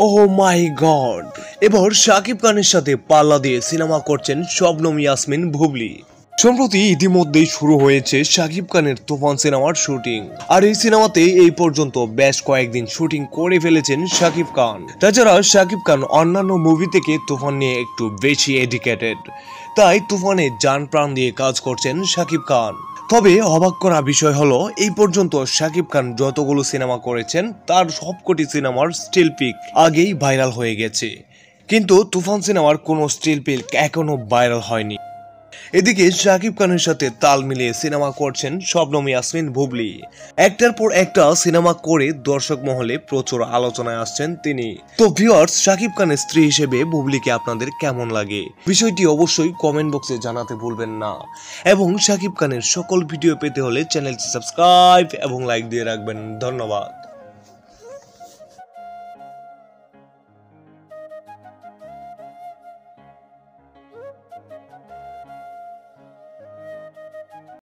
ওহ মাই god, এবার শাকিব খানের সাথে পাল্লা দিয়ে সিনেমা করছেন শবনম ইয়াসমিন বুবলি। সম্প্রতি ইতিমধ্যেই শুরু হয়েছে শাকিব খানের তুফান সিনেমার শুটিং, আর এই সিনেমাতে এই পর্যন্ত বেশ কয়েকদিন শুটিং করে ফেলেছেন শাকিব খান। তাছাড়া শাকিব খান অন্যান্য মুভি থেকে তুফান নিয়ে একটু বেশি এডুকেটেড, তাই তুফানে জান প্রাণ দিয়ে কাজ করছেন শাকিব খান। তবে অবাক করা বিষয় হলো, এই পর্যন্ত শাকিব খান যতগুলো সিনেমা করেছেন তার সবকটি সিনেমার স্টিল পিক আগেই ভাইরাল হয়ে গেছে, কিন্তু তুফান সিনেমার কোনো স্টিল পিক এখনো ভাইরাল হয়নি। এদিকে শাকিব খানের সাথে তাল মিলিয়ে সিনেমা করছেন শবনম ইয়াসমিন বুবলি। একটার পর একটা সিনেমা করে দর্শক মহলে প্রচুর আলোচনায় আসছেন তিনি। তো ভিউয়ার্স, শাকিব খানের স্ত্রী হিসেবে বুবলিকে আপনাদের কেমন লাগে বিষয়টি অবশ্যই কমেন্ট বক্সে জানাতে ভুলবেন না, এবং শাকিব খানের সকল ভিডিও পেতে হলে চ্যানেলটি সাবস্ক্রাইব এবং লাইক দিয়ে রাখবেন। ধন্যবাদ।